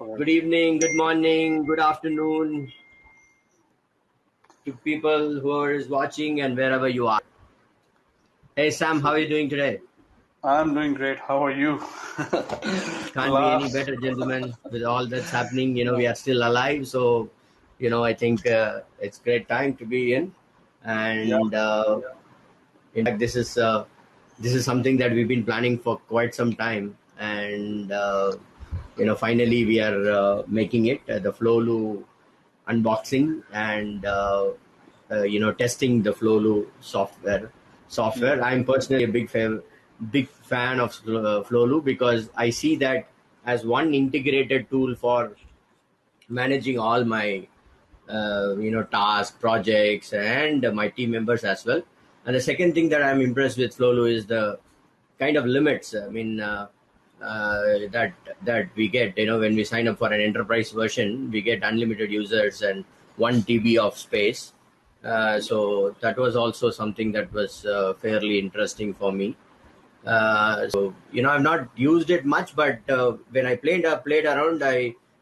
Good evening, good morning, good afternoon to people who are watching and wherever you are. Hey Sam, how are you doing today? I'm doing great. How are you? Can't be any Last, better, gentlemen, with all that's happening. We are still alive, so I think it's great time to be in. yeah, And in fact, this is something that we've been planning for quite some time, and finally we are making it. The Flowlu unboxing and testing the Flowlu software. yeah, I'm personally a big fan of Flowlu because I see that as one integrated tool for managing all my tasks, projects, and my team members as well. And the second thing that I'm impressed with Flowlu is the kind of limits. I mean, that we get. When we sign up for an enterprise version, we get unlimited users and 1 TB of space. So that was also something that was fairly interesting for me. I've not used it much, but when I played around,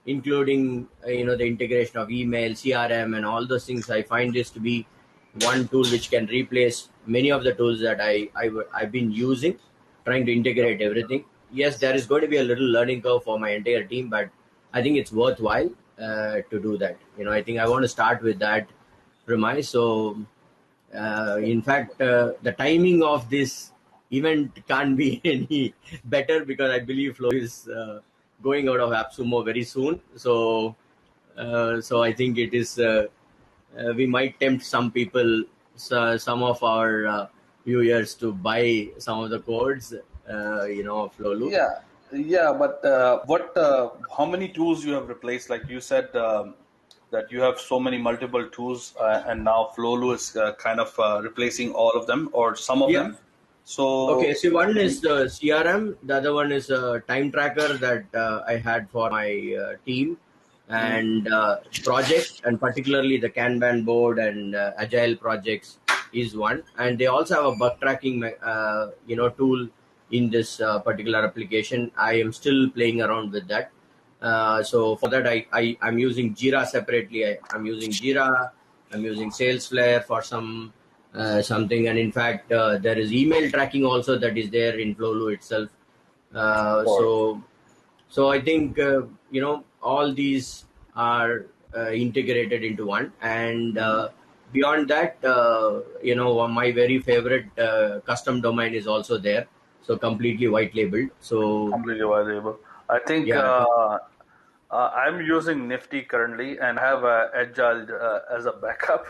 including the integration of email, CRM, and all those things, I find this to be one tool which can replace many of the tools that I've been using, trying to integrate everything. Yes, there is going to be a little learning curve for my entire team, but I think it's worthwhile to do that. I think I want to start with that premise. So in fact, the timing of this event can't be any better because I believe Flow is going out of AppSumo very soon. So I think it is. We might tempt some people, some of our viewers, to buy some of the codes. Of Flowlu. yeah, yeah. But how many tools you have replaced? Like you said that you have so many multiple tools, and now Flowlu is kind of replacing all of them or some of Yeah. them. So, Okay, so one is the CRM, the other one is a time tracker that I had for my team, and project, and particularly the Kanban board and agile projects is one. And they also have a bug tracking tool in this particular application. I am still playing around with that. So for that, I'm using Jira separately. I'm using Jira. I'm using Salesflare for something, and in fact, there is email tracking also that is there in Flowlu itself. of course. So I think all these are integrated into one, and beyond that, my very favorite custom domain is also there. So completely white labeled. So Completely available. I think yeah, I'm using Nifty currently, and I have Agile as a backup.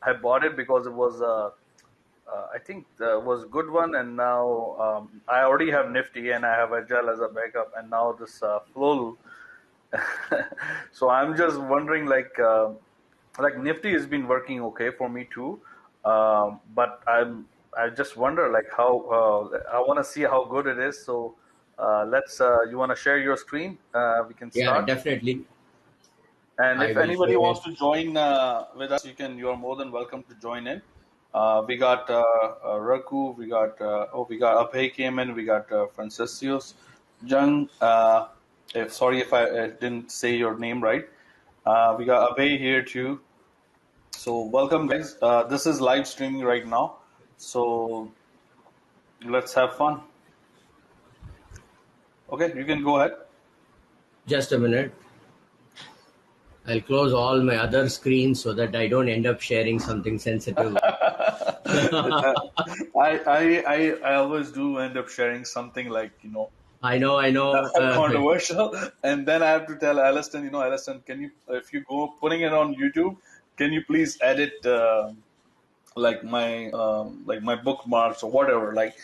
I bought it because it was, I think, was a good one, and now I already have Nifty, and I have Agile as a backup, and now this Flowlu. So I'm just wondering, like Nifty has been working okay for me too, but I just wonder like how I want to see how good it is. So let's you want to share your screen? We can yeah, start. definitely. And I if will anybody share it. wants to join with us, you are more than welcome to join in. We got Raku, we got Abhay came in, we got Franciscus Jung. Sorry if I didn't say your name right. We got Abhay here too. So welcome, guys. This is live streaming right now. So let's have fun. Okay, you can go ahead. Just a minute. I'll close all my other screens so that I don't end up sharing something sensitive. I always do end up sharing something like I know, I know. controversial, and then I have to tell Alston, Alston, can you, if you go putting it on YouTube, can you please edit like my bookmarks or whatever, like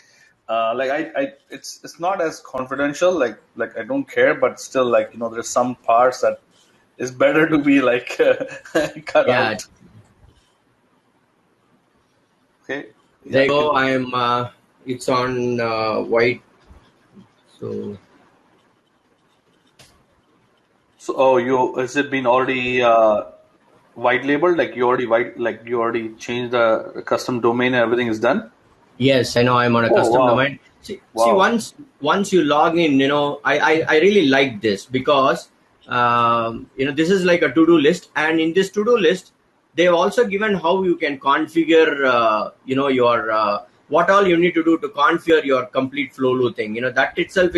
it's not as confidential, like I don't care, but still, like there's some parts that is better to be like cut Yeah, out. Okay, there yeah, you you can. go. It's on white. So, So, oh, has it been already white labeled? Like you already changed the custom domain and everything is done? yes, I know I'm on a Oh, custom wow. domain. See, Wow. once you log in, I really like this because This is like a to-do list, and in this to-do list, they've also given how you can configure, your what all you need to do to configure your complete Flowlu thing. That itself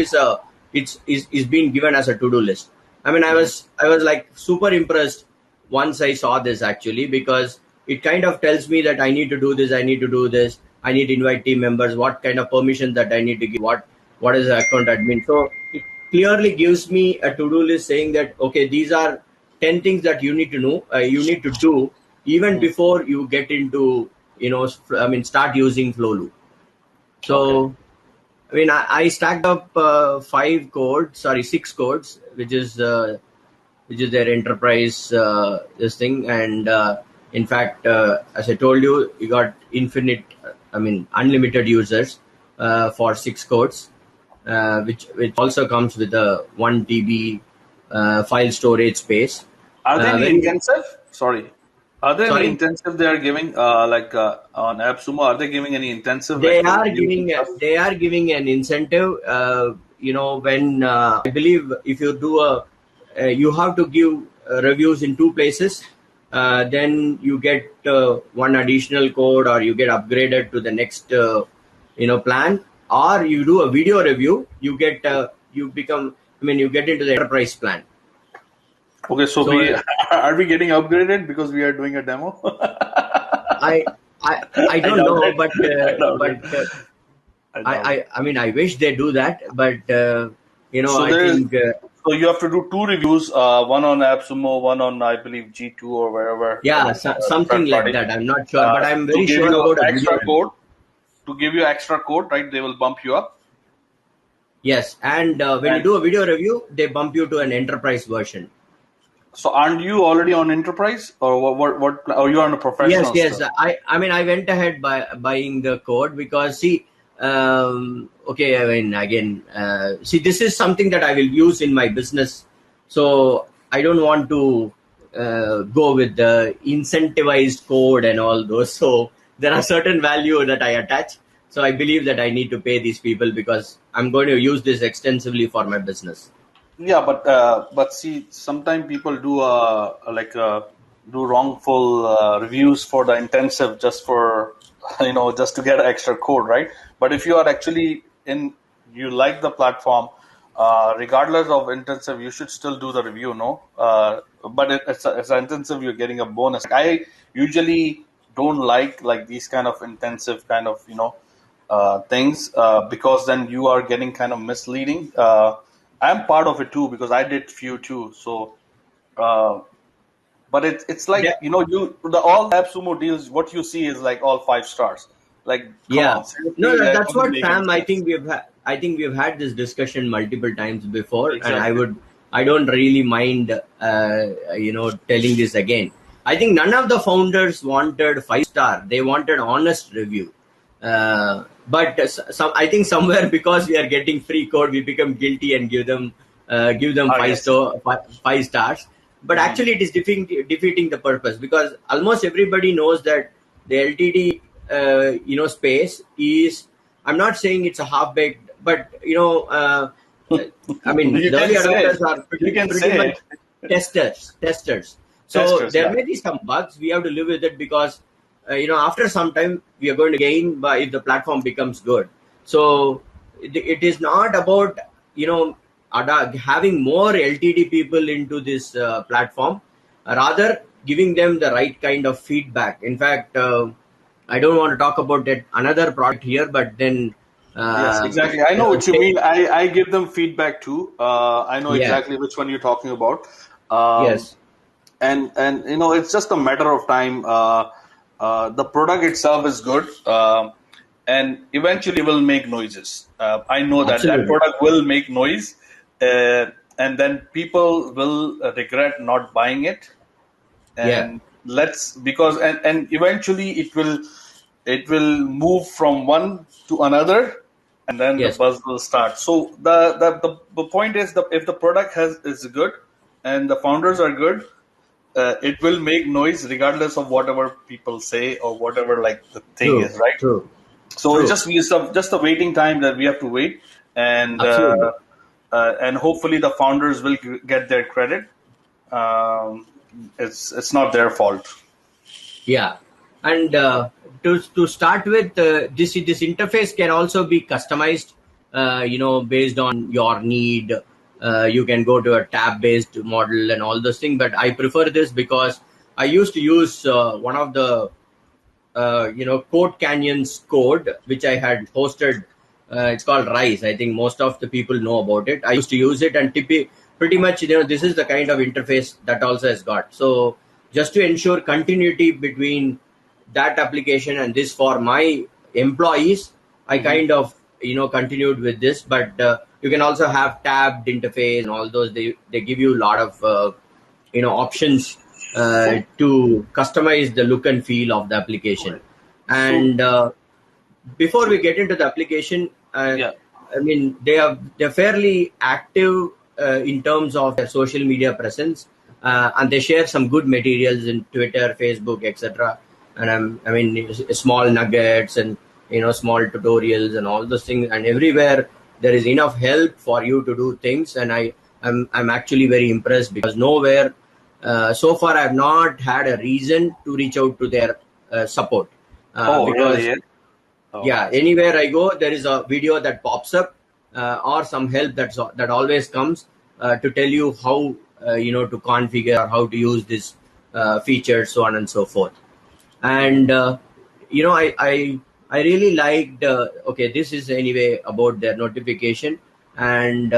is being given as a to-do list. I mean, I was like super impressed once I saw this, actually, because it kind of tells me that I need to do this, I need to do this, I need to invite team members, what kind of permission that I need to give, what is the account admin. So it clearly gives me a to-do list saying that, okay, these are 10 things that you need to know, you need to do even before you get into, start using Flowlu. So, Okay. I mean, I stacked up 6 codes, which is their enterprise this thing. And in fact, as I told you, you got unlimited users for 6 codes, which also comes with a 1 TB file storage space. Are there any Very intensive? Sorry. Are there any sorry. intensive they are giving, on AppSumo? Are they giving any intensive, They like are reviews and giving stuff? an incentive. When I believe if you do you have to give reviews in 2 places. Then you get 1 additional code, or you get upgraded to the next plan, or you do a video review. You get you get into the enterprise plan. Okay, so So we are we getting upgraded because we are doing a demo? I I I I don't doubt know, it. but I doubt it. I doubt it. I wish they do that, but So I there is. think So you have to do 2 reviews, one on AppSumo, one on, I believe, G2 or wherever. I yeah, mean, something third like party. that. I'm not sure, but I'm To very give sure you about a video extra review. code, right? They will bump you up. Yes, and when you And do a video review, they bump you to an enterprise version. so aren't you already on enterprise, or or you are on a Yes, professional yes. still? I went ahead by buying the code because, see, okay, I mean, again, see, this is something that I will use in my business, so I don't want to go with the incentivized code and all those. So there are certain value that I attach. So I believe that I need to pay these people because I'm going to use this extensively for my business. Yeah, but see, sometimes people do do wrongful reviews for the intensive just for just to get extra code, right? But if you are actually you like the platform, regardless of intensive, you should still do the review, no? But it's an intensive, you're getting a bonus. I usually don't like these kind of intensive kind of things, because then you are getting kind of misleading. I'm part of it too because I did few too. So, uh, but it's like you the all AppSumo deals. What you see is like all 5 stars. Like, come Yeah, on, no, seriously, that that's doesn't what, make any Sam. sense. I think we've had this discussion multiple times before, and Exactly. I don't really mind, telling this again. I think none of the founders wanted 5 star. They wanted honest review. But I think somewhere because we are getting free code, we become guilty and give them Ah, 5 yes. star 5 stars. But Hmm. actually, it is defeating the purpose because almost everybody knows that the LTD space is. I'm not saying it's a half baked, but I mean, You the early can say it. adopters are You can pretty say much it. testers. So Testers, there yeah. may be some bugs. We have to live with it because after some time we are going to gain by if the platform becomes good. So it is not about having more LTD people into this platform, rather giving them the right kind of feedback. In fact, I don't want to talk about it, another product here, but then Yes, uh, exactly. I know what you say, mean. I give them feedback too. I know yeah, exactly which one you're talking about. Um, yes, and it's just a matter of time. The product itself is good, and eventually will make noises. I know that absolutely, product will make noise, and then people will regret not buying it. yeah, And let's because and eventually it will move from one to another, and then the yes, buzz will start. So the point is that if the product is good and the founders are good, it will make noise regardless of whatever people say or whatever like the thing true, is, right? true, So it's true, just a waiting time that we have to wait, and absolutely. and hopefully the founders will get their credit. It's not their fault. Yeah, and to start with, this interface can also be customized, based on your need. You can go to a tab-based model and all those things, but I prefer this because I used to use one of the Code Canyon's code, which I had hosted. It's called Rise. I think most of the people know about it. I used to use it, and pretty much, this is the kind of interface that also has got. So just to ensure continuity between that application and this for my employees, I kind of continued with this. But you can also have tabbed interface and all those. They give you a lot of options to customize the look and feel of the application. And before we get into the application, I mean, they're fairly active in terms of their social media presence, and they share some good materials in Twitter, Facebook, etc. And I mean, small nuggets and small tutorials and all those things, and everywhere there is enough help for you to do things. And I'm actually very impressed, because nowhere so far I have not had a reason to reach out to their support. Because really? Yeah, anywhere I go, there is a video that pops up, or some help that always comes to tell you how to configure or how to use this feature, so on and so forth. And I really liked. Okay, this is anyway about their notification, and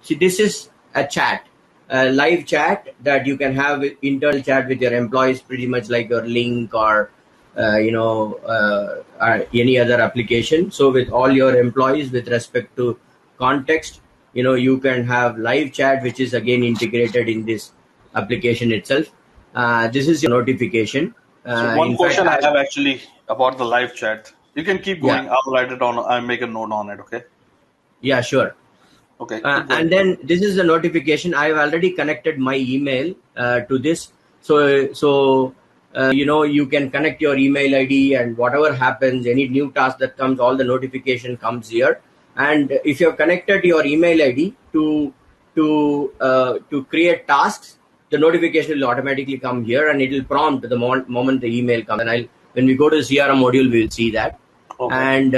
see, this is a chat, a live chat that you can have internal chat with your employees, pretty much like your Link or any other application. So with all your employees, with respect to context, you can have live chat, which is again integrated in this application itself. This is your notification. So one question I have actually about the live chat. You can keep going. Yeah. I'll write it on. I'll make a note on it. Okay. Yeah, sure. Okay. And then this is the notification. I have already connected my email to this. So you can connect your email ID, and whatever happens, any new task that comes, all the notification comes here. And if you have connected your email ID to create tasks, the notification will automatically come here, and it will prompt the moment the email comes. And when we go to the CRM module, we will see that. Okay. And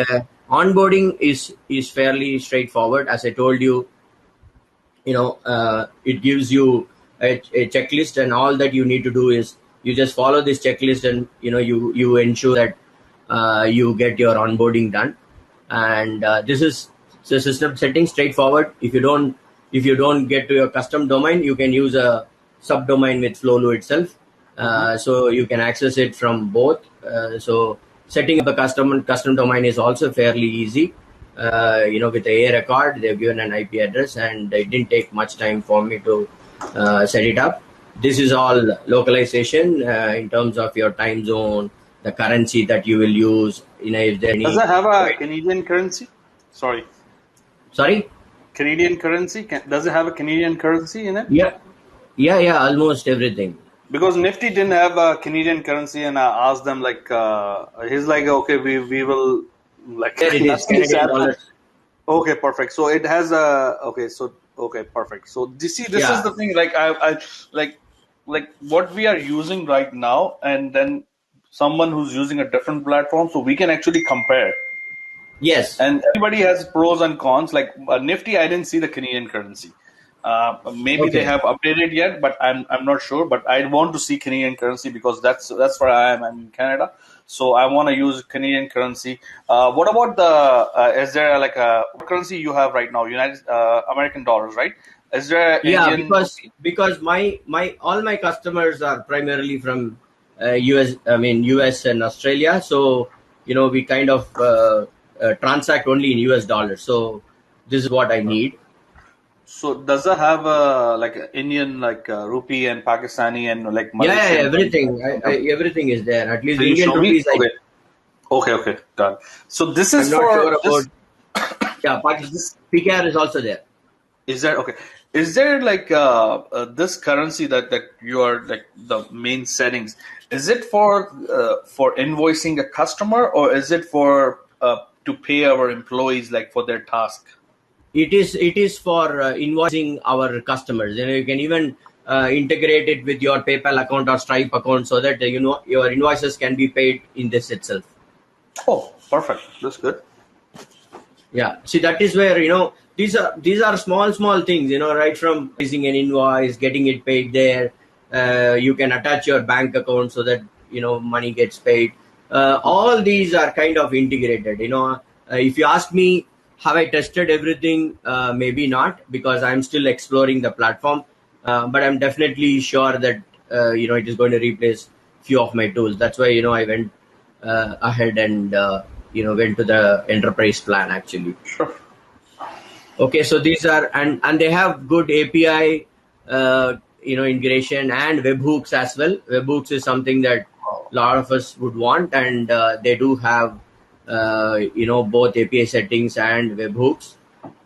onboarding is fairly straightforward. As I told you, it gives you a checklist, and all that you need to do is you just follow this checklist, and you ensure that you get your onboarding done. And this is the system setting, straightforward. If you don't get to your custom domain, you can use a subdomain with Flowlu itself. So you can access it from both. So setting up a custom domain is also fairly easy. With the A record, they've given an IP address, and it didn't take much time for me to set it up. This is all localization in terms of your time zone, the currency that you will use. If there does it have a Canadian currency? Sorry. Canadian currency? Does it have a Canadian currency in it? Yeah, almost everything. Because Nifty didn't have a Canadian currency, and I asked them he's like, okay, we will There it is, Canadian dollars. Okay, perfect. So it has okay, perfect. So this is the thing. Like what we are using right now, and then someone who's using a different platform, so we can actually compare. Yes. And everybody has pros and cons. Like Nifty, I didn't see the Canadian currency. Maybe they have updated yet, but I'm not sure. But I want to see Canadian currency, because that's where I am. I'm in Canada, so I want to use Canadian currency. What about is there what currency you have right now? United American dollars, right? Is there Indian? because my all my customers are primarily from US and Australia. So we kind of transact only in US dollars. So this is what I need. So does it have Indian rupee and Pakistani and Malaysian? Everything. Everything is there. At least Indian rupees. Okay, done. So this is I'm not sure about. Yeah, Pakistan. PKR is also there. Is there okay? Is there this currency that you are the main settings? Is it for invoicing a customer, or is it for to pay our employees for their task? It is for invoicing our customers. You can even integrate it with your PayPal account or Stripe account, so that your invoices can be paid in this itself. Oh, perfect. That's good. Yeah, see, that is where these are small things, right from raising an invoice, getting it paid there. You can attach your bank account so that money gets paid. All these are kind of integrated. If you ask me, have I tested everything? Maybe not, because I'm still exploring the platform. But I'm definitely sure that it is going to replace few of my tools. That's why I went ahead and went to the enterprise plan actually. Sure. Okay, so these are, and they have good API integration and webhooks as well. Webhooks is something that a lot of us would want, and they do have both API settings and webhooks.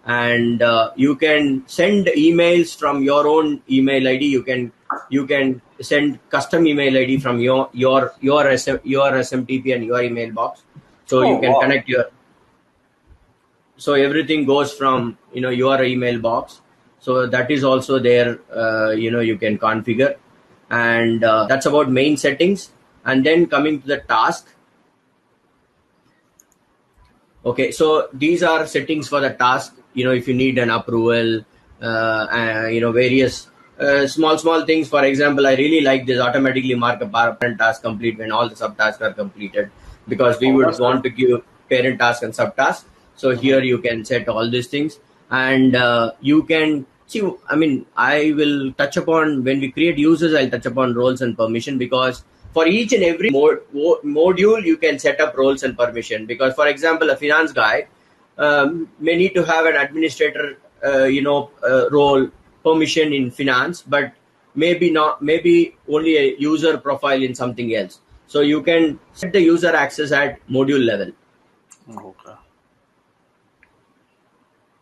And you can send emails from your own email ID. You can send custom email ID from your SMTP and your email box. So you can connect so everything goes from your email box. So that is also there. You can configure, and that's about main settings. And then coming to the task. Okay, so these are settings for the task. If you need an approval, various small things. For example, I really like this automatically mark a parent task complete when all the subtasks are completed, because we would want to give parent task and subtask. So here you can set all these things, and you can see. I mean, I will touch upon when we create users. I'll touch upon roles and permission, because for each and every module, you can set up roles and permission. Because, for example, a finance guy may need to have an administrator, role permission in finance, but maybe not. Maybe only a user profile in something else. So you can set the user access at module level. Okay.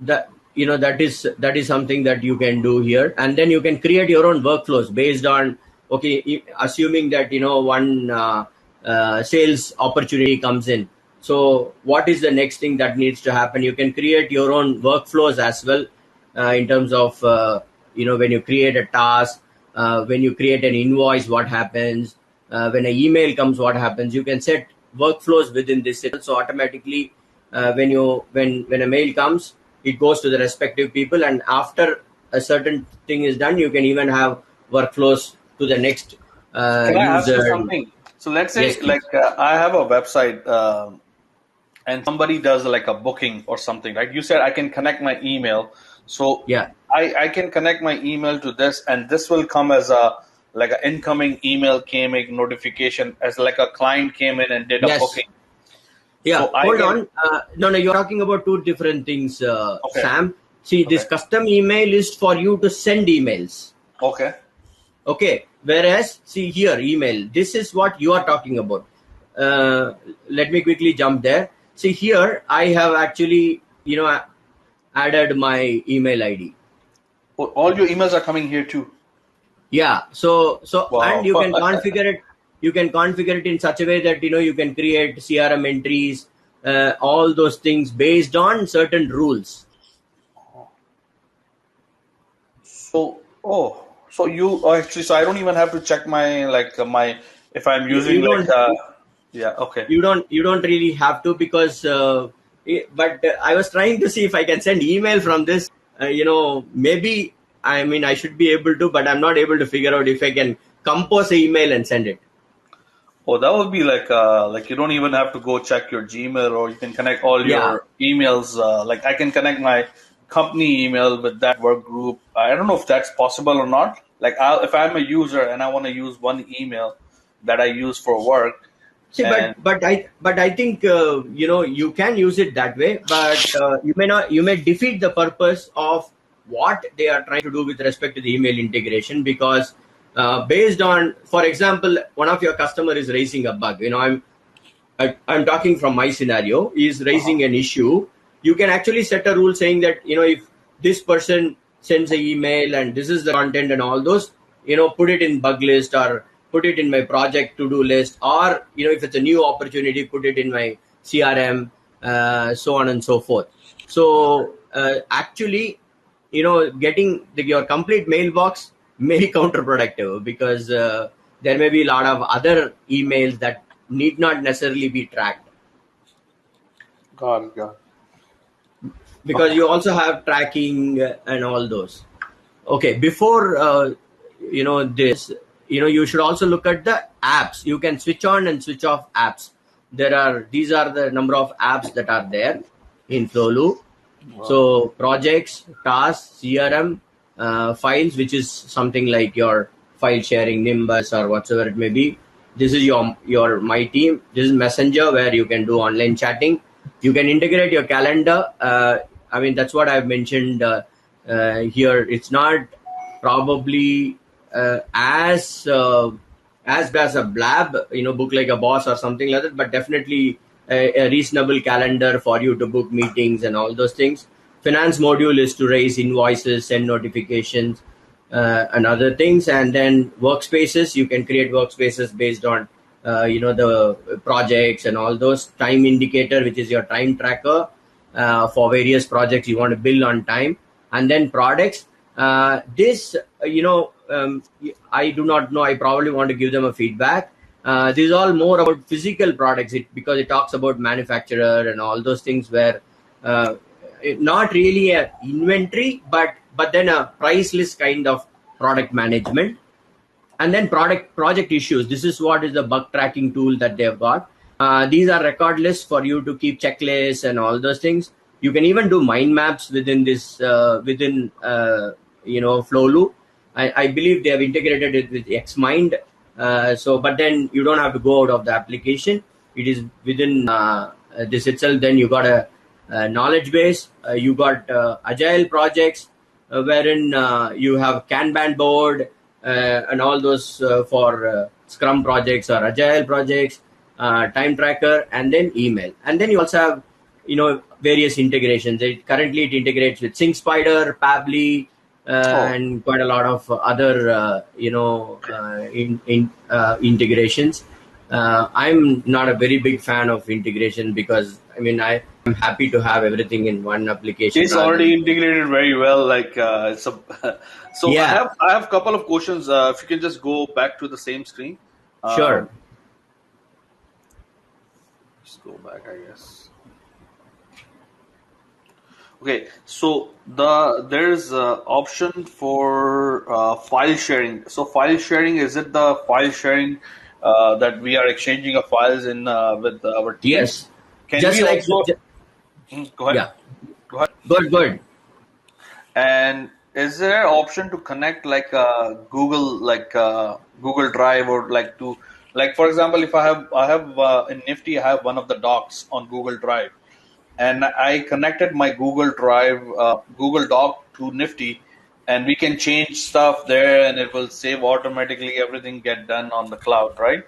That is something that you can do here, and then you can create your own workflows based on. Okay, assuming that one sales opportunity comes in. So what is the next thing that needs to happen? You can create your own workflows as well, in terms of when you create a task, when you create an invoice, what happens, when an email comes, what happens. You can set workflows within this. So automatically, when a mail comes, it goes to the respective people, and after a certain thing is done, you can even have workflows to the next Can I ask you user. something? So let's say, Yes, I have a website, and somebody does like a booking or something, right? You said I can connect my email, so yeah, I can connect my email to this, and this will come as like an incoming email came a notification as like a client came in and did a yes, booking. yeah. So I Hold can. on. No, you're talking about two different things, Okay. Sam. See, this Okay. custom email is for you to send emails. Okay. Okay. Whereas, see here, email. This is what you are talking about. Let me quickly jump there. See here, I have actually, added my email ID. Oh, all your emails are coming here too. Yeah. So and Wow. you can configure it. You can configure it in such a way that you can create CRM entries, all those things based on certain rules. So you actually, so I don't even have to check my my, if I'm You, using you don't yeah, okay. you don't really have to, because but I was trying to see if I can send email from this. Maybe, I mean, I should be able to, but I'm not able to figure out if I can compose an email and send it. Oh, that would be like you don't even have to go check your Gmail, or you can connect all Yeah. your emails. Like I can connect my company email with that work group. I don't know if that's possible or not. Like if I'm a user and I want to use one email that I use for work, See, and but I think you can use it that way, but you may defeat the purpose of what they are trying to do with respect to the email integration, because based on, for example, one of your customer is raising a bug. I'm talking from my scenario. Is raising an issue. You can actually set a rule saying that if this person sends an email and this is the content and all those, put it in bug list, or put it in my project to do list, or if it's a new opportunity, put it in my CRM, so on and so forth. So actually, getting your complete mailbox may be counterproductive, because there may be a lot of other emails that need not necessarily be tracked, Got it. Got it. because Okay. you also have tracking and all those. Okay, before this, you should also look at the apps. You can switch on and switch off apps. These are the number of apps that are there in Flowlu. Wow. So projects, tasks, CRM, files, which is something like your file sharing, Nimbus or whatsoever it may be. This is your my team. This is Messenger, where you can do online chatting. You can integrate your calendar. I mean, that's what I've mentioned here. It's not probably as a blab, book like a boss or something like that, but definitely a reasonable calendar for you to book meetings and all those things. Finance module is to raise invoices, send notifications, and other things. And then workspaces, you can create workspaces based on the projects and all those. Time indicator, which is your time tracker for various projects you want to build on time. And then products, this I do not know. I probably want to give them a feedback. This is all more about physical products, because it talks about manufacturer and all those things, where not really a inventory, but then a price list kind of product management. And then project issues. This is what is the bug tracking tool that they've got. These are record lists for you to keep checklists and all those things. You can even do mind maps within this Flowlu. I believe they have integrated it with Xmind. But then you don't have to go out of the application. It is within this itself. Then you got a knowledge base. You got agile projects, wherein you have Kanban board and all those for Scrum projects or agile projects, time tracker, and then email. And then you also have various integrations. Currently it integrates with SyncSpider, Pabbly, and quite a lot of other integrations. I'm not a very big fan of integration, because I'm happy to have everything in one application. It's already integrated very well. It's a so Yeah. I have a couple of questions. If you can just go back to the same screen. Sure. Just go back, I guess. Okay, so there's option for file sharing. So file sharing, is it the file sharing that we are exchanging of files in with our team? Yes. Can Just we like also? Go ahead. Yeah. Go ahead. Good. And is there an option to connect like Google, Google Drive, or for example, if I have in Nifty, I have one of the docs on Google Drive, and I connected my Google Drive, Google Doc to Nifty, and we can change stuff there, and it will save automatically. Everything get done on the cloud, right?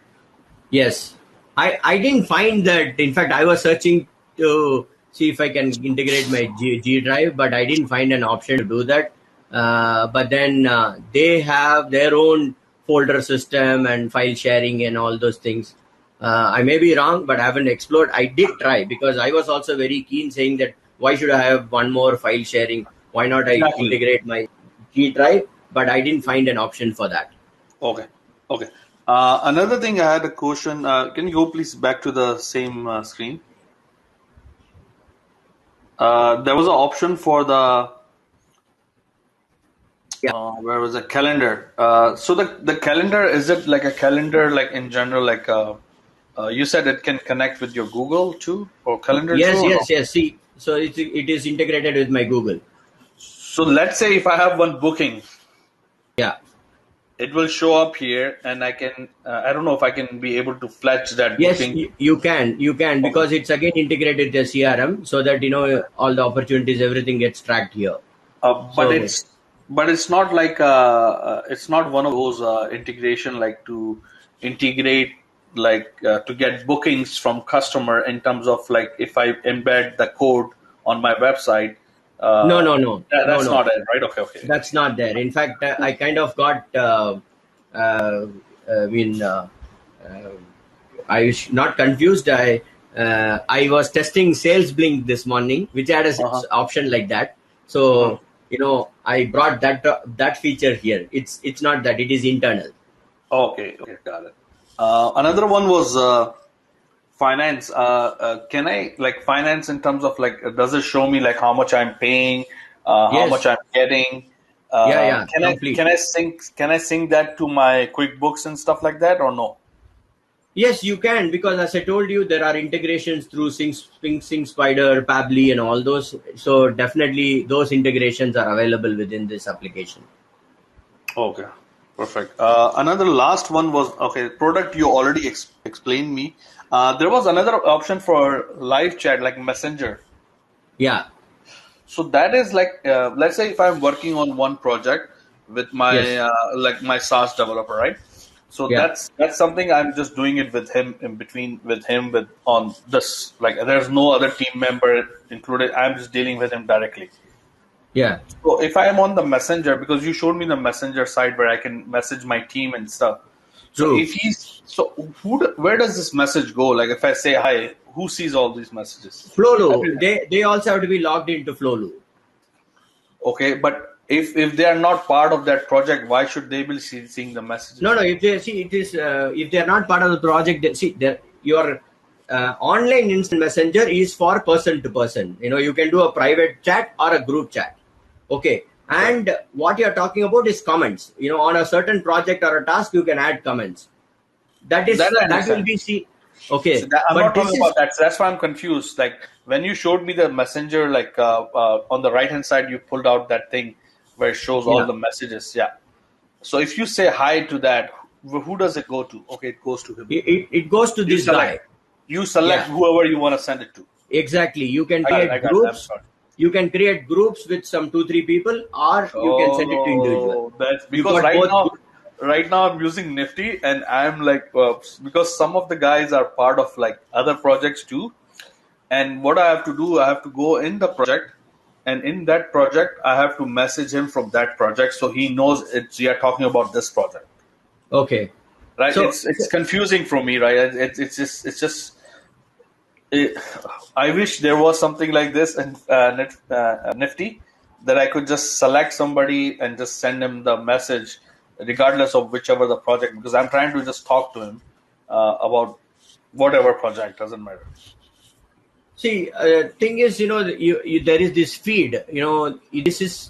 Yes. I didn't find that. In fact, I was searching to see if I can integrate my G Drive, but I didn't find an option to do that. But then they have their own folder system and file sharing and all those things. I may be wrong, but I haven't explored. I did try, because I was also very keen, saying that why should I have one more file sharing? Why not I integrate my G Drive? But I didn't find an option for that. Okay. Another thing, I had a question. Can you go please back to the same screen? There was an option for the where was the calendar? So the calendar, is it like a calendar, like in general, like you said it can connect with your Google too, or calendar? Yes. See, so it is integrated with my Google. So let's say if I have one booking, yeah, it will show up here, and I can. I don't know if I can be able to fetch that booking. Yes, you can, because it's again integrated with the CRM, so that all the opportunities, everything gets tracked here. But it's not like it's not one of those integration, like to integrate, like to get bookings from customer, in terms of like if I embed the code on my website. No. That's not it, right? Okay. That's not there. In fact, I kind of got. I was not confused. I was testing Sales Blink this morning, which had an option like that. So I brought that feature here. It's not that, it is internal. Okay, okay, got it. Another one was finance. Can I like finance in terms of like, does it show me like how much I'm paying, how much Yes. I'm getting? Yeah, Can I complete. sync that to my QuickBooks and stuff like that or no? Yes, you can, because as I told you, there are integrations through Sync Spider, Pabbly, and all those. So definitely those integrations are available within this application. Okay, perfect. Another last one was okay. Product you already explained me. There was another option for live chat like Messenger. Yeah. So that is like, let's say if I'm working on one project with my Yes. like my SaaS developer, right? So Yeah. that's something I'm just doing it with him in between with him with on this. Like there's no other team member included. I'm just dealing with him directly. Yeah. So if I am on the messenger, because you showed me the messenger side where I can message my team and stuff. So True. if he's so where does this message go? Like if I say hi, who sees all these messages? Flowlu. They also have to be logged into Flowlu. Okay, but if they are not part of that project, why should they be seeing the No, messages? no. If they see it is, if they are not part of the project, your online instant messenger is for person to person. You can do a private chat or a group chat. Okay. Okay, And what you are talking about is comments. On a certain project or a task, you can add comments. that I That will understand. be see. So Okay. that, I'm But not this talking is about that. So that's why I'm confused. Like when you showed me the messenger, like on the right hand side, you pulled out that thing where it shows all yeah. the messages. Yeah. So if you say hi to that, who does it go to? Okay, it goes to him. It goes to You this guy. select. You select Yeah. whoever you want to send it to. Exactly. You can I got it. I create got it. I'm groups. sorry. You can create groups with some 2 3 people, or you can send it to individual. Oh, that's You because got both. right now I'm using Nifty, and I'm like, because some of the guys are part of like other projects too. And what I have to do, I have to go in the project, and in that project, I have to message him from that project, so he knows it's we are talking about this project, Okay. right? So, It's confusing for me, right? It's just it, I wish there was something like this in Nifty that I could just select somebody and just send him the message, regardless of whichever the project, because I'm trying to just talk to him about whatever project, doesn't matter. see, thing is, there is this feed.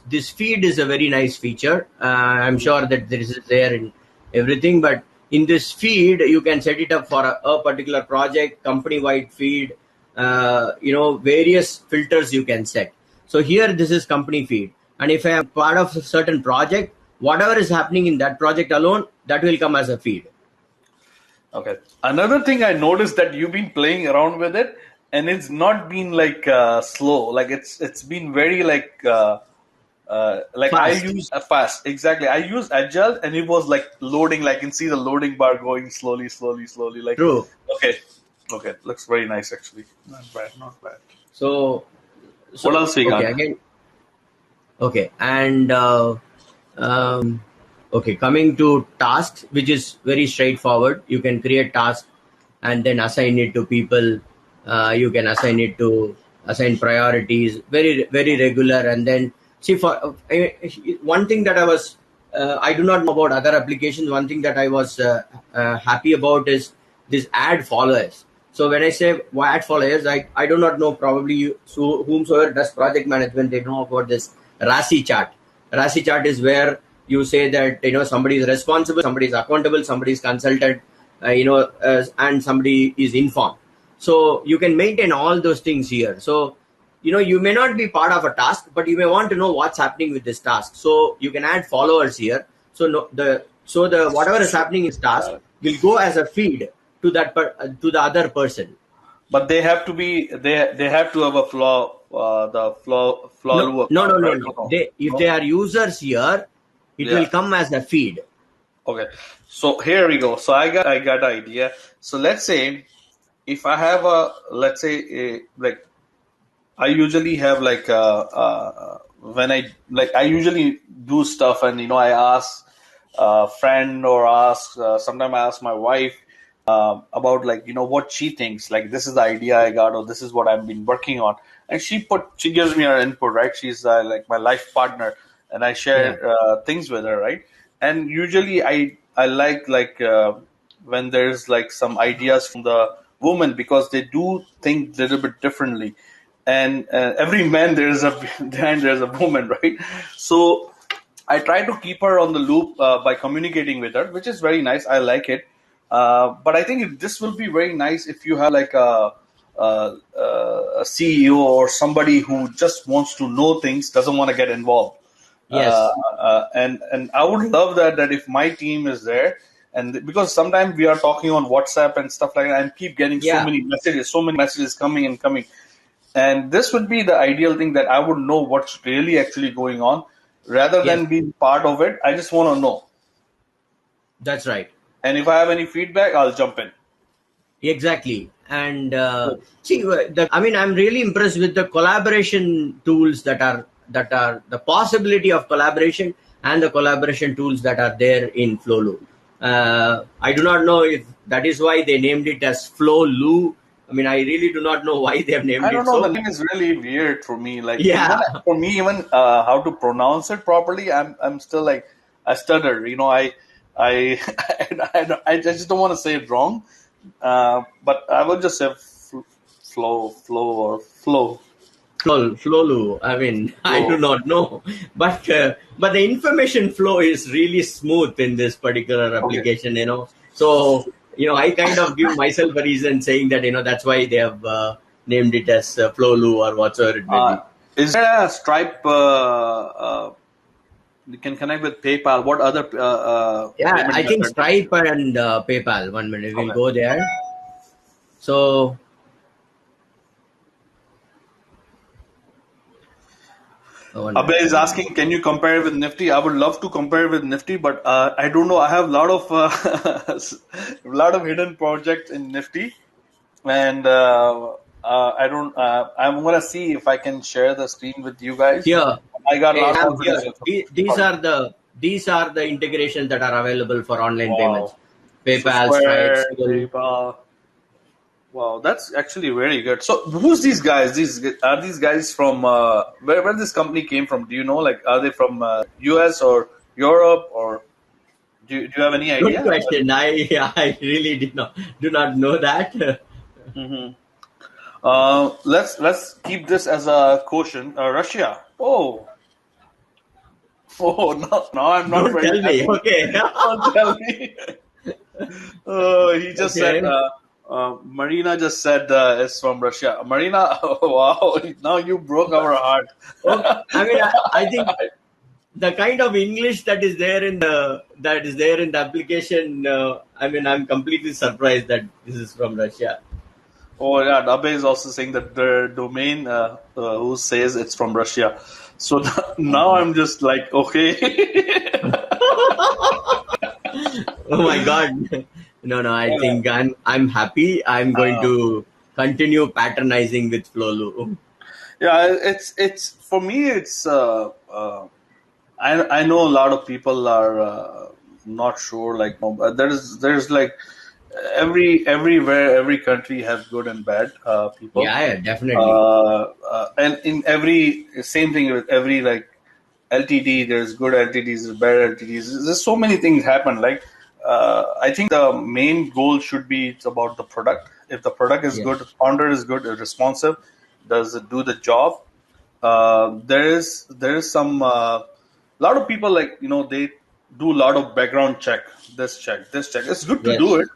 This feed is a very nice feature. I'm Mhm. sure that this is there in everything, but in this feed, you can set it up for a particular project, company-wide feed. Various filters you can set. So here, this is company feed, and if I am part of a certain project, whatever is happening in that project alone, that will come as a feed. Okay. Another thing I noticed that you've been playing around with it, and it's not been like slow. Like it's been very like I Fast. use fast. Exactly. I use Agile, and it was like loading. Like you can see the loading bar going slowly, slowly, slowly. Like True. okay, okay, looks very nice actually. Not bad, not bad. So, What else we okay, got? again. Okay, and okay, coming to tasks, which is very straightforward. You can create tasks and then assign it to people. You can assign priorities, very regular. And then see, for one thing that I do not know about other applications. One thing that I was happy about is this add followers. So when I say add followers, I do not know, probably so whomsoever does project management, they know about this RASI chart. RASI chart is where you say that somebody is responsible, somebody is accountable, somebody is consulted, and somebody is informed. So you can maintain all those things here. So you may not be part of a task, but you may want to know what's happening with this task. So you can add followers here. So the whatever is happening in this task will go as a feed to to the other person. But they have to be they have to have a flaw the flaw No, Flowlu no, no, account, no, right? no. No, If they no. are users here, it will Yeah. come as a feed. Okay. So here we go. So I got an idea. So let's say if I have a let's say like I usually have like when I usually do stuff and I ask a friend or ask sometimes I ask my wife about like, what she thinks, like this is the idea I got, or this is what I've been working on, and she gives me her input, right? She's like my life partner, and I Yeah. share things with her, right? And usually I like when there's like some ideas from the woman, because they do think a little bit differently, and every man there's a behind there's a woman, right? So I try to keep her on the loop by communicating with her, which is very nice. I like it. But I think this will be very nice if you have like a CEO or somebody who just wants to know things, doesn't want to get involved. Yes. And I would love that if my team is there, and because sometimes we are talking on WhatsApp and stuff like that, and keep getting Yeah. so many messages coming and coming. And this would be the ideal thing, that I would know what's really actually going on rather Yes. than being part of it. I just want to know. That's right. And if I have any feedback, I'll jump in. Exactly. And Good. see, I mean, I'm really impressed with the collaboration tools that are the possibility of collaboration, and the collaboration tools that are there in Flowlu. I do not know if that is why they named it as Flowlu. I mean, I really do not know why they have I named don't it know. The so. name is really weird for me. Like Yeah. even how to pronounce it properly, I'm still like, I stutter. I I just don't want to say it wrong. But I will just say flow. Flowlu. I mean, I do Flow. not know, but the information flow is really smooth in this particular Okay. application. So I kind of give myself a reason saying that that's why they have named it as Flowlu or whatsoever it may Uh, be. is there a Stripe? You can connect with PayPal. What other Yeah, payment I think method do you Stripe use? and PayPal. 1 minute, we'll Okay. go there. So one Abhay minute. is asking, can you compare with Nifty? I would love to compare with Nifty, but I don't know. I have a lot of lot of hidden projects in Nifty, and I don't. I'm gonna see if I can share the screen with you guys. Here, I got a lot of Sam, here. confidence. These Sorry. are the integrations that are available for online payments. Wow. So PayPal, Stripe, Square, Skrill. PayPal. Wow, that's actually very good. So, who's these guys? Are these guys from where this company came from? Do you know? Like, are they from US or Europe, or do you have any Good idea? question. I really do not know that. Mm-hmm. Let's keep this as a caution. Russia. Oh, oh, no, now I'm not Don't very tell me. happy. Okay. Don't tell me. He just said. Okay. Marina just said it's from Russia. Marina, wow! Now you broke our heart. Okay. I mean, I think the kind of English that is there in the application. I mean, I'm completely surprised that this is from Russia. Oh yeah, Abe is also saying that the domain who says it's from Russia. So now I'm just like, okay. Oh my God. No, no. I think I'm happy. I'm going Uh, to continue patronizing with Flowlu. yeah, it's for me. It's I know a lot of people are not sure. Like no, there's like every country has good and bad people. Yeah, yeah, definitely. And in every same thing with every like LTD, there's good LTDs, there's bad LTDs. There's so many things happen. Like I think the main goal should be it's about the product. If the product is Yeah. good, founder is good, responsive, does it do the job? There is some lot of people like they do a lot of background check, this check. It's good to do Yes. it,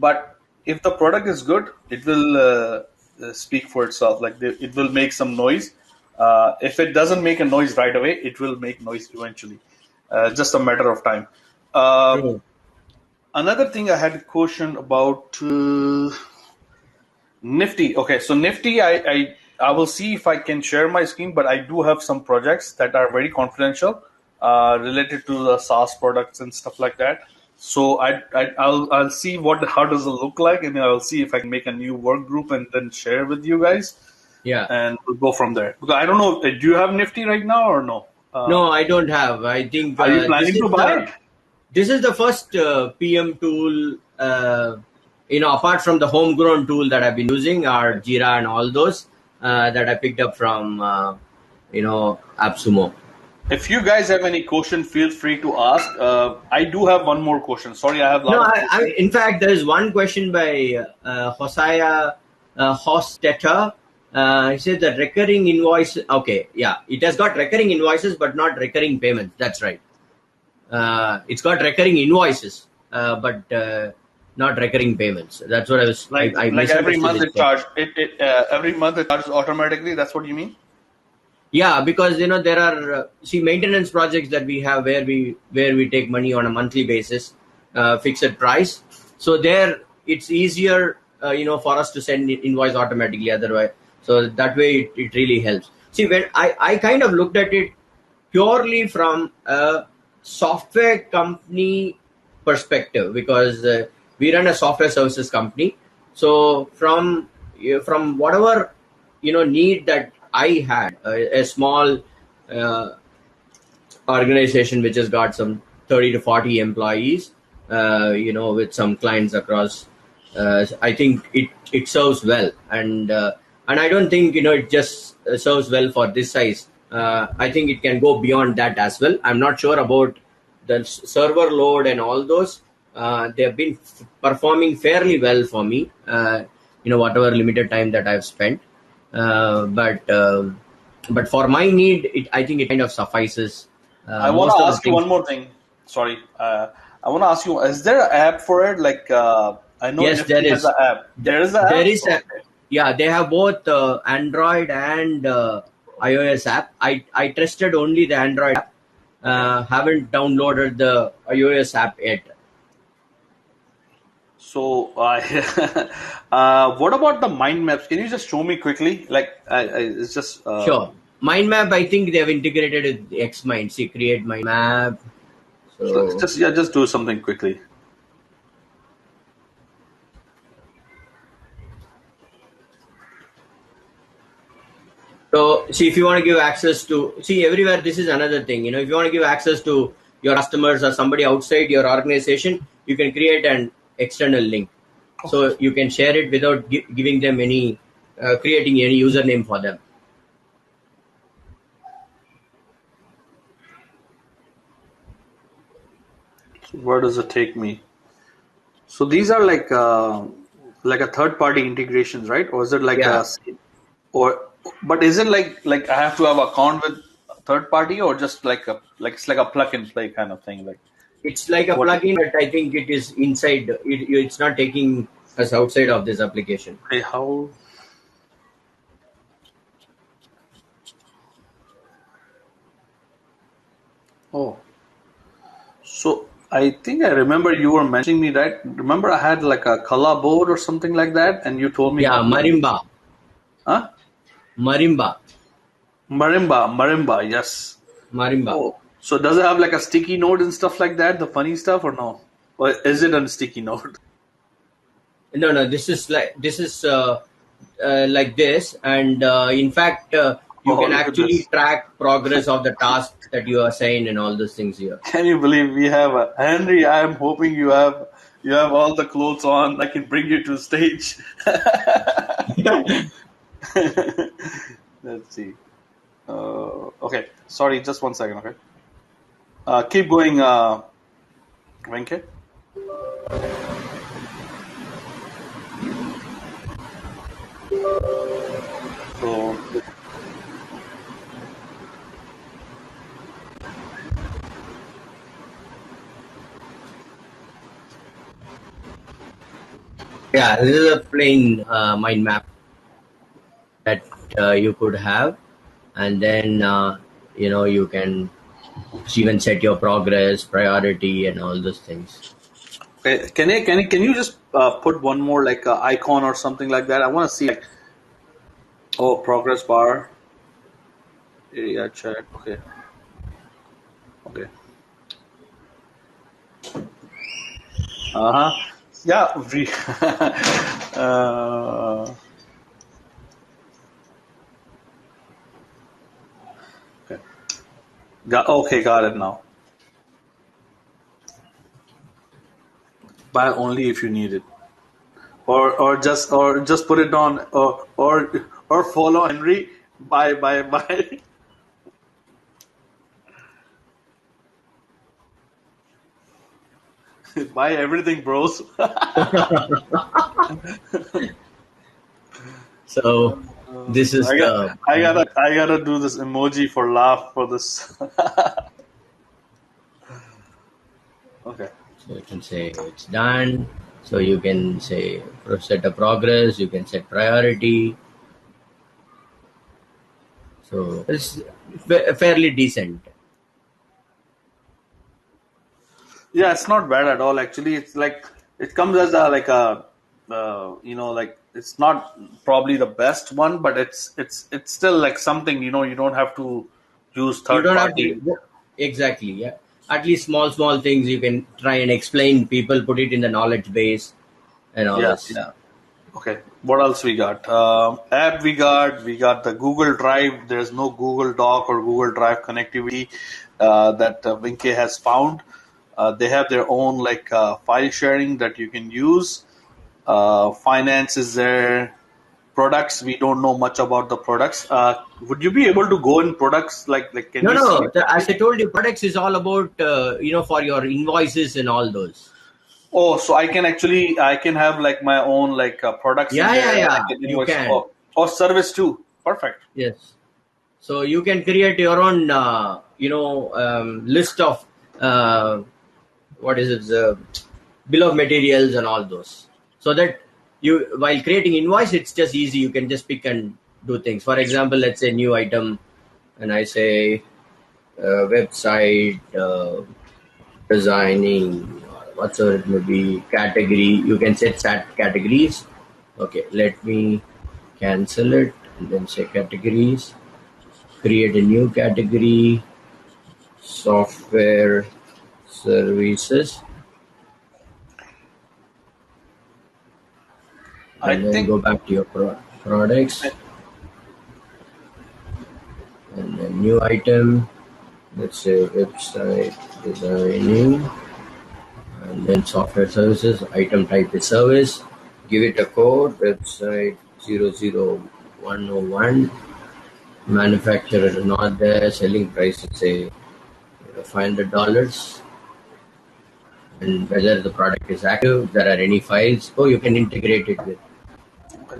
but if the product is good, it will speak for itself. Like it will make some noise. If it doesn't make a noise right away, it will make noise eventually. Just a matter of time. Uh, True. Another thing I had a question about Nifty. Okay, so Nifty, I will see if I can share my screen, but I do have some projects that are very confidential related to the SaaS products and stuff like that. So I'll see how does it look like, and I'll see if I can make a new work group and then share with you guys, Yeah. and we'll go from there. Because I don't know, do you have Nifty right now or no? No, I don't have. I think Are you this planning is to buy the it? this is the first PM tool. apart from the homegrown tool that I've been using are Jira and all those that I picked up from AppSumo. If you guys have any question, feel free to ask. I do have one more question. Sorry, I have a lot No, of questions. in fact, there is one question by Hosea Hostetter. He said that recurring invoice. Okay, yeah, it has got recurring invoices, but not recurring payments. That's right. It's got recurring invoices, but not recurring payments. That's what I was. I Like every misunderstood month his it question. charge it every month it charges automatically. That's what you mean? Yeah, because there are maintenance projects that we have where we take money on a monthly basis, fixed price. So there it's easier for us to send invoice automatically otherwise. So that way it really helps. See, when I kind of looked at it purely from a software company perspective, because we run a software services company. So from whatever need that I had, a small uh, organization which has got some 30 to 40 employees, with some clients across. I think it serves well, and I don't think it just serves well for this size. I think it can go beyond that as well. I'm not sure about the server load and all those. They have been performing fairly well for me. Whatever limited time that I've spent, but for my need, I think it kind of suffices. I want Most to of the ask you things. one more thing. Sorry, I want to ask you: is there an app for it? Like I know Yes, there Nifty has is. an app. There is an There app. is a, Okay. yeah, they have both Android and iOS app. I tested only the Android app. Okay. Haven't downloaded the iOS app yet. So, what about the mind maps? Can you just show me quickly? Like, it's just Sure. Mind map, I think they have integrated with Xmind. See, create mind map. so So, just yeah, just do something quickly. see, if you want to give access to, see, everywhere, this is another thing. If you want to give access to your customers or somebody outside your organization, you can create an external link. Okay. So you can share it without giving them any, creating any username for them. So where does it take me? So these are like a third party integrations, right? Or is it like Yeah, a or but is it like I have to have account with a third party or just like it's like a plug and play kind of thing? Like it's like a what? plugin, but I think it is inside. It's not taking us outside of this application. Okay, how? Oh. So I think I remember you were mentioning me, right? Remember I had like a color board or something like that, and you told me, Yeah, marimba, huh? marimba, Marimba, yes. marimba. Oh, so does it have like a sticky note and stuff like that, the funny stuff, or no? Or is it a sticky note? No. This is like this, and in fact, you Oh, can look at actually this. track progress of the task that you assign and all those things here. Can you believe we have a Henry? I am hoping you have all the clothes on. I can bring you to stage. Let's see. Okay, sorry, just one second. Okay, keep going, Venkat. So Yeah, this is a plain mind map that you could have, and then you can even set your progress, priority, and all those things. okay, can you just put one more like icon or something like that? I want to see like progress bar area chat. Okay, okay. Uh huh. Yeah. uh, okay. Got it now. Buy only if you need it. or just put it on, or follow Henry. Buy buy everything, bros. So this is I got the I gotta do this emoji for laugh for this. Okay. so you can say it's done. So you can say set a progress. You can set priority. So it's fairly decent. Yeah, it's not bad at all. Actually, it's like it comes as a like a like it's not probably the best one, but it's still like something, you don't have to use You third don't have party. to exactly, yeah. At least small things you can try and explain. People put it in the knowledge base and all Yeah, this. yeah. Okay. What else we got? App we got the Google Drive. There's no Google Doc or Google Drive connectivity that Vinke has found. They have their own like file sharing that you can use. Finance is there. Products, we don't know much about the products. Would you be able to go in products, like can No, we see no. As exactly? I told you, products is all about for your invoices and all those. Oh, so I can have like my own like products in Yeah, yeah, there, and I yeah. can You invoice. can. Or service too. Perfect. Yes. So you can create your own list of uh, what is it, the bill of materials and all those. So that you while creating invoice, it's just easy. You can just pick and do things. For example, let's say new item, and I say website designing, whatsoever it may be, category. You can set categories. Okay, let me cancel it and then say categories. Create a new category, software services, I and then think go back to your products and then new item. Let's say website designing and then software services. Item type is service. Give it a code. Website 00101. Manufacturer is not there. Selling price is say $500. And whether the product is active, if there are any files, you can integrate it with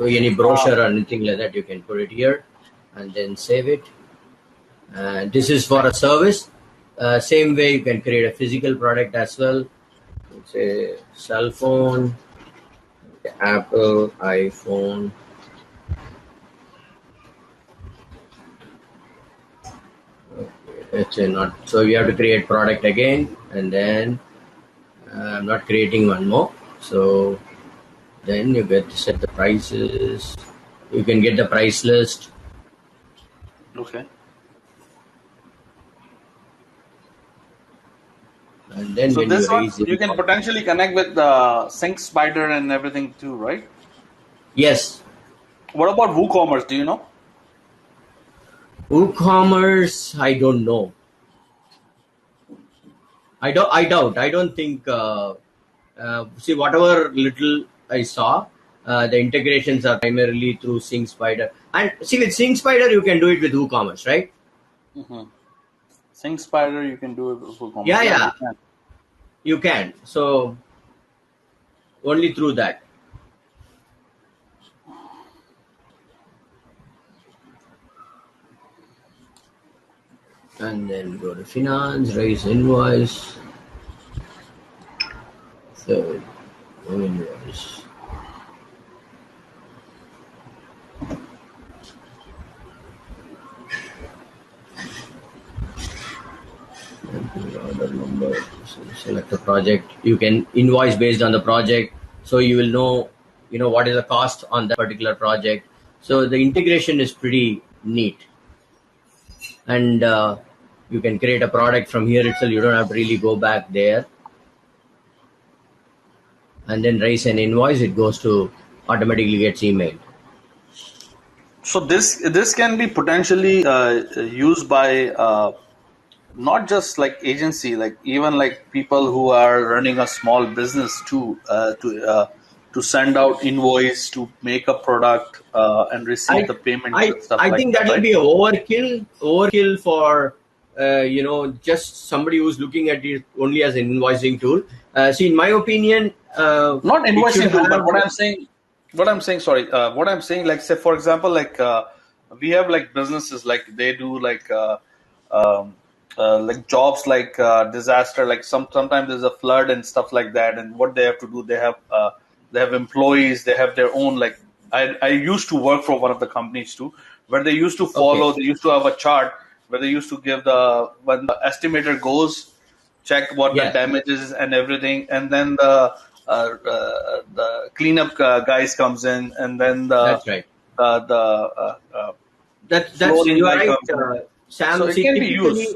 any uh, brochure or anything like that. You can put it here and then save it. And this is for a service. Same way you can create a physical product as well. Let's say cell phone, Apple, iPhone. Let's say not. So you have to create product again, and then I'm not creating one more. So then you get to set the prices. You can get the price list. okay. And then So when you this one raise you can invoice. potentially connect with the Sync Spider and everything too, right? Yes, What about WooCommerce? Do you know? WooCommerce, I don't know. I doubt. I don't think. See, whatever little I saw, the integrations are primarily through Sync Spider. And see, with Sync Spider, you can do it with WooCommerce, right? Mm-hmm. Sync Spider, you can do it with WooCommerce. Yeah, Yeah, yeah, you can. you can. So only through that. And then go to finance, raise invoice. So invoice. Order number. So select a project. You can invoice based on the project, so you will know, what is the cost on that particular project. So the integration is pretty neat, and you can create a product from here itself. You don't have to really go back there, and then raise an invoice. It goes to automatically gets emailed. So this can be potentially used by not just like agency, like even like people who are running a small business too, to to send out invoice, to make a product, and receive I the payments I and stuff I like think that, that will right? be a overkill for just somebody who's looking at it only as an invoicing tool. See, in my opinion, Not it should invoicing tool, but have. what I'm saying, like, say, for example, like, we have like businesses, like they do um, like jobs, like disaster, like sometimes there's a flood and stuff like that, and what they have to do, they have employees, they have their own, like, I used to work for one of the companies too, where they used to Okay. follow, they used to have a chart where they used to give the, when the estimator goes, check what the Yeah, damage is and everything, and then the cleanup guys comes in, and then that's right. the That's flooring you are guy right, comes in. So Sam. it See, can be used.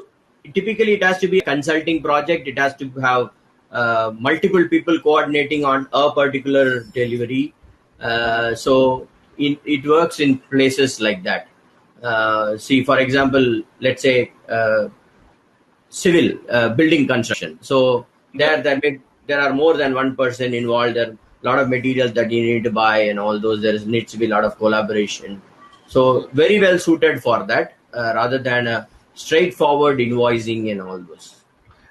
typically it has to be a consulting project. It has to have multiple people coordinating on a particular delivery. So it works in places like that. See, for example, let's say civil building construction. So Yep. there are more than one person involved. There are a lot of materials that you need to buy and all those. There needs to be a lot of collaboration. So very well suited for that, rather than a straightforward invoicing and all those.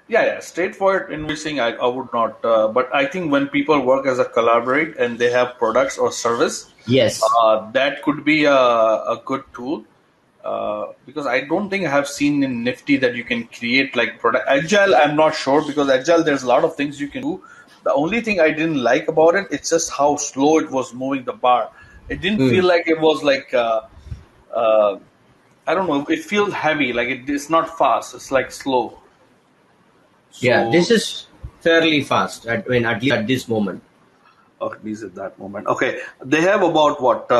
Yeah. Straightforward invoicing, I would not. But I think when people work as a collaborate and they have products or service, Yes. that could be a good tool. Because I don't think I have seen in Nifty that you can create like product. Agile, I'm not sure, because Agile, there's a lot of things you can do. The only thing I didn't like about it, it's just how slow it was moving the bar. It didn't Hmm. feel like it was like, uh, I don't know, it feels heavy, like it's not fast, it's like slow. Yeah, So, this is fairly fast. At least at this moment. at least at that moment. Okay, they have about what?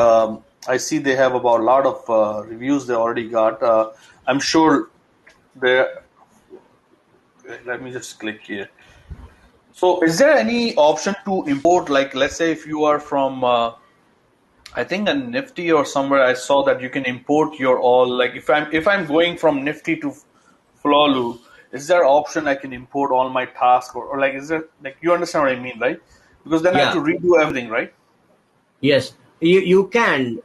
I see they have about a lot of reviews they already got. I'm sure they. Let me just click here. So, is there any option to import? Like, let's say if you are from, I think a Nifty or somewhere, I saw that you can import your all. Like, if I'm going from Nifty to Flowlu, is there option I can import all my tasks, or like, is there, like, you understand what I mean, right? Because then I have to Yeah. redo everything, right? Yes, you can.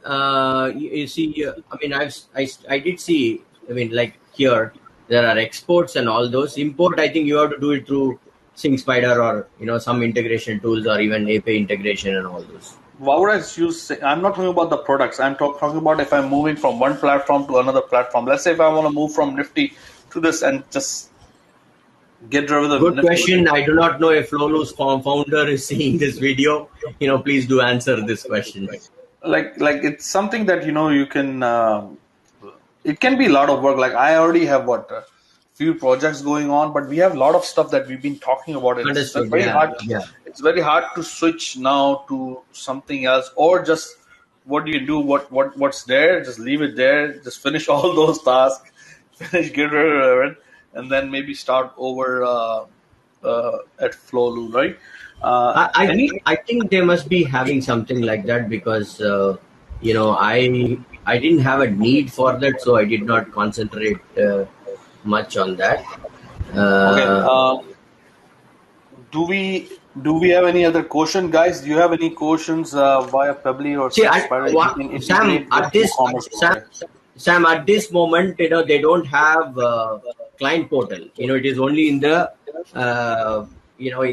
You see, I mean, I did see. I mean, like here, there are exports and all those. Import, I think you have to do it through Sync Spider, or some integration tools, or even API integration and all those. Why would I use? I'm not talking about the products. I'm talking about if I'm moving from one platform to another platform. Let's say if I want to move from Nifty to this and just get rid of the Good Nifty. question. I do not know if Flowlu's founder is seeing this video. Please do answer this question. Like it's something that you can. It can be a lot of work. Like I already have what a few projects going on, but we have a lot of stuff that we've been talking about. It's Understood. very Yeah. hard. Yeah. It's very hard to switch now to something else, or just what do you do? What's there? Just leave it there. Just finish all those tasks. Finish, get rid of it, and then maybe start over at Flowlu, right? Any I think they must be having something like that, because I didn't have a need for that, so I did not concentrate much on that. okay? Uh, Do we have any other question, guys? Do you have any questions via Pebble or See, Sync Spider that you can Sam, integrate with WooCommerce? Okay. Sam, at this moment, they don't have client portal. It is only in in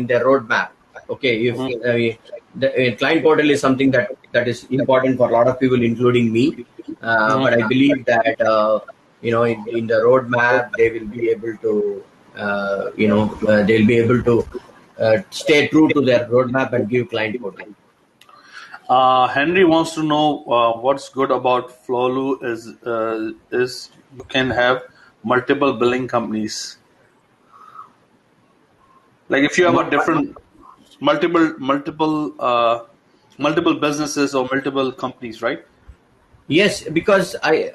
the roadmap. Okay, if Mhm. the client portal is something that is important for a lot of people, including me. Mhm. But I believe that in the roadmap they will be able to they'll be able to stay true to their roadmap and give client portal. Henry wants to know what's good about Flowlu is you can have multiple billing companies. Like if you have a different multiple businesses or multiple companies, right? Yes, because I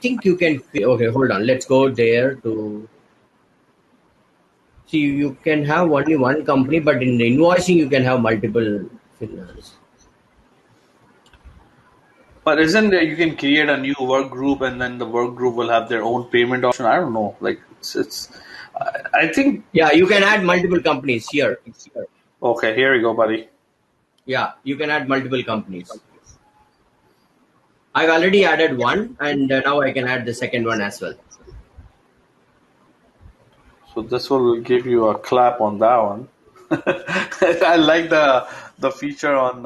think you can. Okay, hold on. Let's go there to see. You can have only one company, but in invoicing you can have multiple fillers. But isn't there you can create a new work group and then the work group will have their own payment option? I don't know. Like it's I think Yeah, you can add multiple companies here. okay, here you go, buddy. Yeah, you can add multiple companies. I've already added one, and now I can add the second one as well. So this will give you a clap on that one. I like the feature on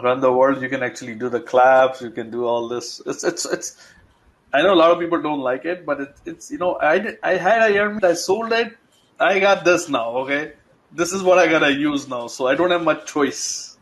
Run the World. You can actually do the claps. You can do all this. It's. I know a lot of people don't like it, but it's I had a Hermes. I sold it. I got this now. Okay, this is what I gotta use now. So I don't have much choice.